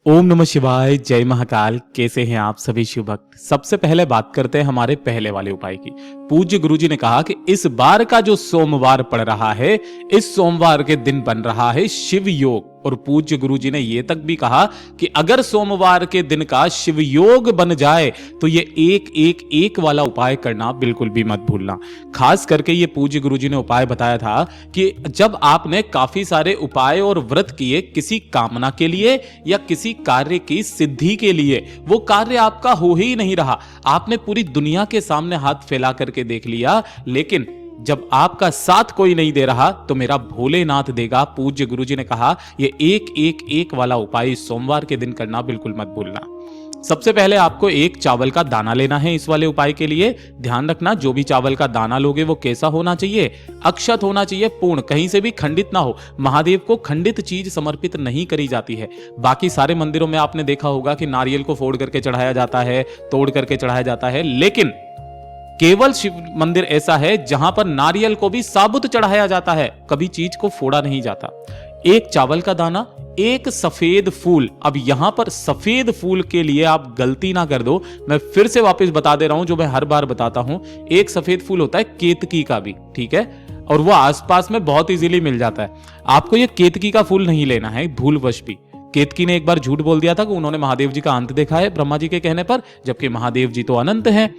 ओम नमः शिवाय, जय महाकाल। कैसे हैं आप सभी शिव भक्त। सबसे पहले बात करते हैं हमारे पहले वाले उपाय की। पूज्य गुरुजी ने कहा कि इस बार का जो सोमवार पड़ रहा है, इस सोमवार के दिन बन रहा है शिव योग। और पूज्य गुरुजी ने यह तक भी कहा कि अगर सोमवार के दिन का शिव योग बन जाए तो ये एक वाला उपाय करना बिल्कुल भी मत भूलना। खास करके ये पूज्य गुरुजी ने उपाय बताया था कि जब आपने काफी सारे उपाय और व्रत किए किसी कामना के लिए या किसी कार्य की सिद्धि के लिए, वो कार्य आपका हो ही नहीं रहा, आपने पूरी दुनिया के सामने हाथ फैला करके देख लिया, लेकिन जब आपका साथ कोई नहीं दे रहा तो मेरा भोलेनाथ देगा। पूज्य गुरुजी ने कहा ये एक वाला उपाय सोमवार के दिन करना बिल्कुल मत भूलना। सबसे पहले आपको एक चावल का दाना लेना है। इस वाले उपाय के लिए ध्यान रखना, जो भी चावल का दाना लोगे वो कैसा होना चाहिए? अक्षत होना चाहिए, पूर्ण, कहीं से भी खंडित ना हो। महादेव को खंडित चीज समर्पित नहीं करी जाती है। बाकी सारे मंदिरों में आपने देखा होगा कि नारियल को फोड़ करके चढ़ाया जाता है, तोड़ करके चढ़ाया जाता है, लेकिन केवल शिव मंदिर ऐसा है जहां पर नारियल को भी साबुत चढ़ाया जाता है, कभी चीज को फोड़ा नहीं जाता। एक चावल का दाना, एक सफेद फूल। अब यहां पर सफेद फूल के लिए आप गलती ना कर दो, मैं फिर से वापस बता दे रहा हूं जो मैं हर बार बताता हूं। एक सफेद फूल होता है केतकी का भी, ठीक है, और वो आसपास में बहुत इजीली मिल जाता है। आपको ये केतकी का फूल नहीं लेना है भूलवश भी। केतकी ने एक बार झूठ बोल दिया था कि उन्होंने महादेव जी का अंत देखा है ब्रह्मा जी के कहने पर, जबकि महादेव जी तो अनंत हैं।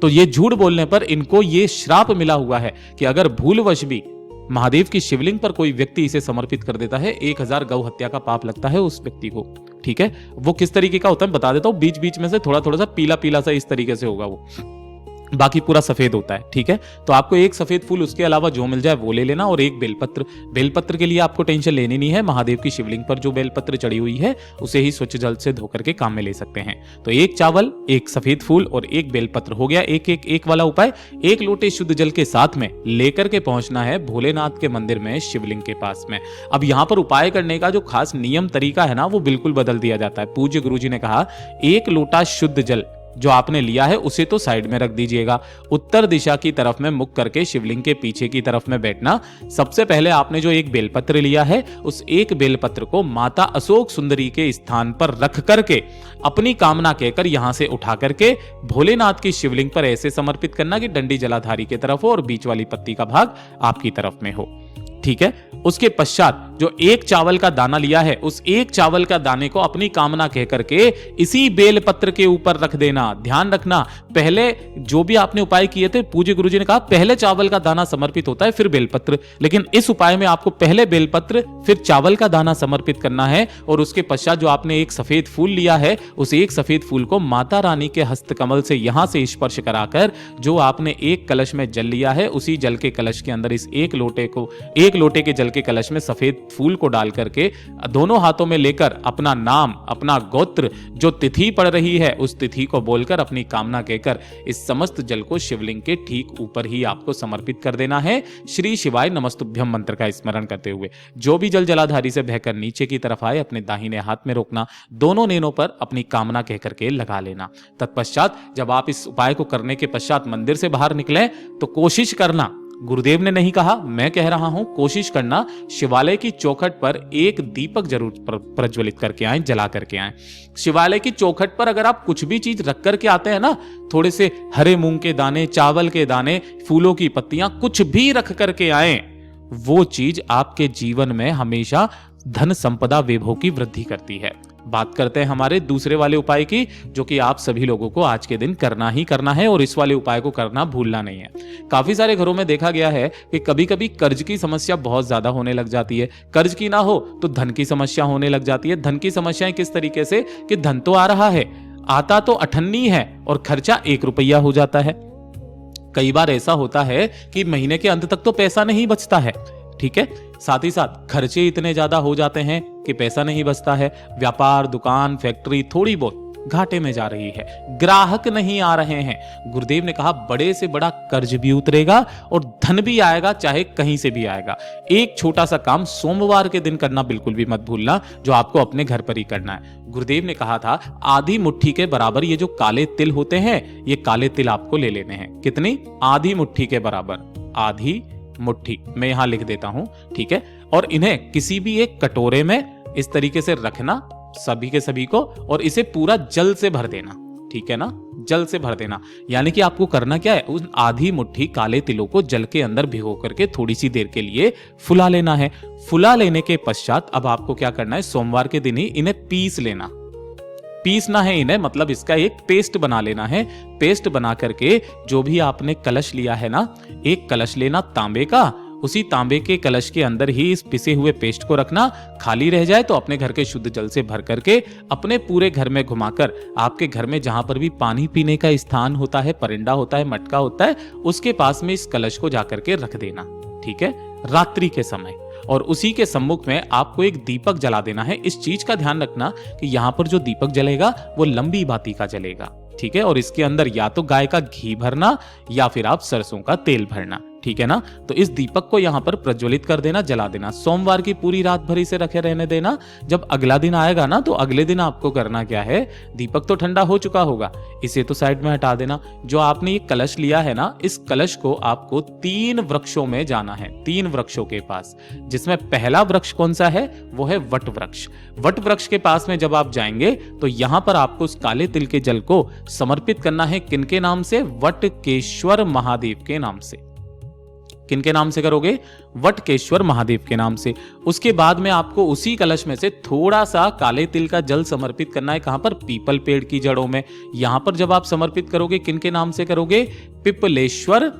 तो ये झूठ बोलने पर इनको ये श्राप मिला हुआ है कि अगर भूलवश भी महादेव की शिवलिंग पर कोई व्यक्ति इसे समर्पित कर देता है, 1000 गौ हत्या का पाप लगता है उस व्यक्ति को। ठीक है, वो किस तरीके का होता है बता देता हूं। बीच बीच में से थोड़ा थोड़ा सा पीला पीला सा इस तरीके से होगा वो, बाकी पूरा सफेद होता है। ठीक है, तो आपको एक सफेद फूल, उसके अलावा जो मिल जाए वो ले लेना, और एक बेलपत्र। बेलपत्र के लिए आपको टेंशन लेनी नहीं है। महादेव की शिवलिंग पर जो बेलपत्र चढ़ी हुई है उसे ही स्वच्छ जल से धोकर के काम में ले सकते हैं। तो एक चावल, एक सफेद फूल और एक बेलपत्र हो गया। एक वाला उपाय। एक लोटे शुद्ध जल के साथ में लेकर के पहुंचना है भोलेनाथ के मंदिर में, शिवलिंग के पास में। अब यहां पर उपाय करने का जो खास नियम तरीका है ना, वो बिल्कुल बदल दिया जाता है। पूज्य गुरुजी ने कहा एक लोटा शुद्ध जल जो आपने लिया है उसे तो साइड में रख दीजिएगा। उत्तर दिशा की तरफ में मुख करके शिवलिंग के पीछे की तरफ में बैठना। सबसे पहले आपने जो एक बेलपत्र लिया है, उस एक बेलपत्र को माता अशोक सुंदरी के स्थान पर रख करके अपनी कामना कहकर यहां से उठा करके भोलेनाथ की शिवलिंग पर ऐसे समर्पित करना कि डंडी जलाधारी की तरफ हो और बीच वाली पत्ती का भाग आपकी तरफ में हो। ठीक है, उसके पश्चात जो एक चावल का दाना लिया है, उस एक चावल का दाने को अपनी कामना कह करके इसी बेलपत्र के ऊपर रख देना। ध्यान रखना, पहले जो भी आपने उपाय किए थे, पूज्य गुरुजी ने कहा पहले चावल का दाना समर्पित होता है फिर बेलपत्र, लेकिन इस उपाय में आपको पहले बेलपत्र फिर चावल का दाना समर्पित करना है। और उसके पश्चात जो आपने एक सफेद फूल लिया है, उस एक सफेद फूल को माता रानी के हस्तकमल से यहां से स्पर्श कराकर जो आपने एक कलश में जल लिया है, उसी जल के कलश के अंदर इस एक लोटे के जल के कलश में सफेद फूल को डाल करके दोनों हाथों में लेकर अपना नाम, अपना गोत्र, जो तिथि पड़ रही है उस तिथि को बोलकर अपनी कामना कहकर इस समस्त जल को शिवलिंग के ठीक ऊपर ही आपको समर्पित कर देना है। श्री शिवाय नमस्तुभ्यम मंत्र का स्मरण करते हुए जो भी जल जलाधारी से बहकर नीचे की तरफ आए, अपने दाहिने हाथ में रोकना, दोनों नैनों पर अपनी कामना कहकर के लगा लेना। तत्पश्चात जब आप इस उपाय को करने के पश्चात मंदिर से बाहर निकले तो कोशिश करना, गुरुदेव ने नहीं कहा, मैं कह रहा हूं, कोशिश करना शिवालय की चौखट पर एक दीपक जरूर प्रज्वलित करके आए, जला करके आए। शिवालय की चौखट पर अगर आप कुछ भी चीज रख करके आते हैं ना, थोड़े से हरे मूंग के दाने, चावल के दाने, फूलों की पत्तियां, कुछ भी रख करके आए, वो चीज आपके जीवन में हमेशा धन संपदा वैभव की वृद्धि करती है। बात करते हैं हमारे दूसरे वाले उपाय की, जो कि आप सभी लोगों को आज के दिन करना ही करना है, और इस वाले उपाय को करना भूलना नहीं है। काफी सारे घरों में देखा गया है कि कभी कभी कर्ज की समस्या बहुत ज्यादा होने लग जाती है। कर्ज की ना हो तो धन की समस्या होने लग जाती है। धन की समस्याएं किस तरीके से कि धन तो आ रहा है, आता तो 98 है और खर्चा 1 रुपया हो जाता है। कई बार ऐसा होता है कि महीने के अंत तक तो पैसा नहीं बचता है। ठीक है, साथ ही साथ खर्चे इतने ज्यादा हो जाते हैं कि पैसा नहीं बचता है। व्यापार, दुकान, फैक्ट्री थोड़ी बहुत घाटे में जा रही है, ग्राहक नहीं आ रहे हैं। गुरुदेव ने कहा बड़े से बड़ा कर्ज भी उतरेगा और धन भी आएगा, चाहे कहीं से भी आएगा। एक छोटा सा काम सोमवार के दिन करना बिल्कुल भी मत भूलना, जो आपको अपने घर पर ही करना है। गुरुदेव ने कहा था आधी मुट्ठी के बराबर ये जो काले तिल होते हैं, ये काले तिल आपको ले लेने हैं। कितनी? आधी मुट्ठी के बराबर, आधी मुट्ठी मैं यहां लिख देता हूं। ठीक है, और इन्हें किसी भी एक कटोरे में इस तरीके से रखना सभी के सभी को, और इसे पूरा जल से भर देना, ठीक है ना, जल से भर देना। यानी कि आपको करना क्या है, उस आधी मुट्ठी काले तिलों को जल के अंदर भिगो करके थोड़ी सी देर के लिए फुला लेना है। फुला लेने के पश्चात अब आपको क्या करना है, सोमवार के दिन ही इन्हें पीस लेना, पीसना है इन्हें, मतलब इसका एक पेस्ट बना लेना है। पेस्ट बना करके जो भी आपने कलश लिया है ना, एक कलश लेना तांबे का, उसी तांबे के कलश के अंदर ही इस पिसे हुए पेस्ट को रखना। खाली रह जाए तो अपने घर के शुद्ध जल से भर करके अपने पूरे घर में घुमाकर, आपके घर में जहां पर भी पानी पीने का स्थान होता है, परिंदा होता है, मटका होता है, उसके पास में इस कलश को जाकर के रख देना, ठीक है, रात्रि के समय। और उसी के सम्मुख में आपको एक दीपक जला देना है। इस चीज का ध्यान रखना कि यहां पर जो दीपक जलेगा वो लंबी बाती का जलेगा, ठीक है, और इसके अंदर या तो गाय का घी भरना या फिर आप सरसों का तेल भरना, ठीक है ना। तो इस दीपक को यहां पर प्रज्वलित कर देना, जला देना। सोमवार की पूरी रात भर इसे रखे रहने देना। जब अगला दिन आएगा ना, तो अगले दिन आपको करना क्या है, दीपक तो ठंडा हो चुका होगा, इसे तो साइड में हटा देना। जो आपने ये कलश लिया है ना, इस कलश को आपको 3 वृक्षों में जाना है, 3 वृक्षों के पास, जिसमें पहला वृक्ष कौन सा है, वो है वट वृक्ष। वट वृक्ष के पास में जब आप जाएंगे तो यहां पर आपको उस काले तिल के जल को समर्पित करना है। किनके नाम से, वटकेश्वर महादेव के नाम से। किनके नाम से करोगे, वटकेश्वर महादेव के नाम से। उसके बाद में आपको उसी कलश में से थोड़ा सा काले तिल का जल समर्पित करना है। कहां पर, पीपल पेड़ की जड़ों में। यहां पर जब आप समर्पित करोगे, किनके नाम से करोगे, पिपलेश्वर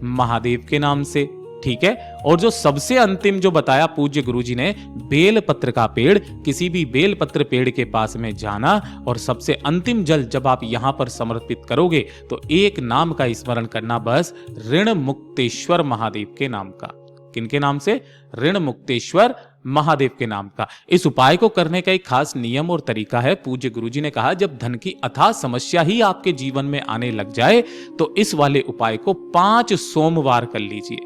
महादेव के नाम से, ठीक है। और जो सबसे अंतिम जो बताया पूज्य गुरुजी ने, बेल पत्र का पेड़, किसी भी बेल पत्र पेड़ के पास में जाना और सबसे अंतिम जल जब आप यहां पर समर्पित करोगे तो एक नाम का स्मरण करना, बस, ऋण मुक्तेश्वर महादेव के नाम का। किनके नाम से, ऋण मुक्तेश्वर महादेव के नाम का। इस उपाय को करने का एक खास नियम और तरीका है। पूज्य गुरुजी ने कहा, जब धन की अथाह समस्या ही आपके जीवन में आने लग जाए तो इस वाले उपाय को 5 सोमवार कर लीजिए,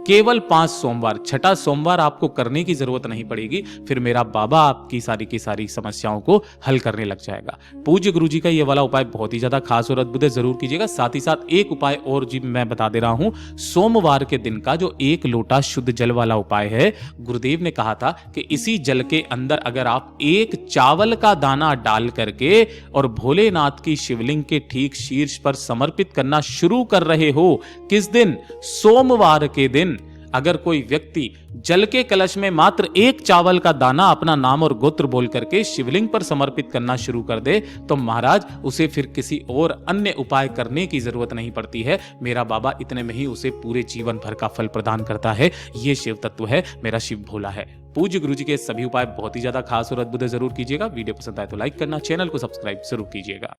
केवल 5 सोमवार। छठा सोमवार आपको करने की जरूरत नहीं पड़ेगी, फिर मेरा बाबा आपकी सारी की सारी समस्याओं को हल करने लग जाएगा। पूज्य गुरुजी का ये वाला उपाय बहुत ही ज्यादा खास और अद्भुत है, जरूर कीजिएगा। साथ ही साथ एक उपाय और जी मैं बता दे रहा हूं, सोमवार के दिन का जो 1 लोटा शुद्ध जल वाला उपाय है, गुरुदेव ने कहा था कि इसी जल के अंदर अगर आप 1 चावल का दाना डाल करके और भोलेनाथ की शिवलिंग के ठीक शीर्ष पर समर्पित करना शुरू कर रहे हो, किस दिन, सोमवार के दिन, अगर कोई व्यक्ति जल के कलश में मात्र 1 चावल का दाना अपना नाम और गोत्र बोल करके शिवलिंग पर समर्पित करना शुरू कर दे, तो महाराज उसे फिर किसी और अन्य उपाय करने की जरूरत नहीं पड़ती है। मेरा बाबा इतने में ही उसे पूरे जीवन भर का फल प्रदान करता है। ये शिव तत्व है, मेरा शिव भोला है। पूज्य गुरुजी के सभी उपाय बहुत ही ज्यादा खास और अद्भुत है, जरूर कीजिएगा। वीडियो पसंद आए तो लाइक करना, चैनल को सब्सक्राइब जरूर कीजिएगा।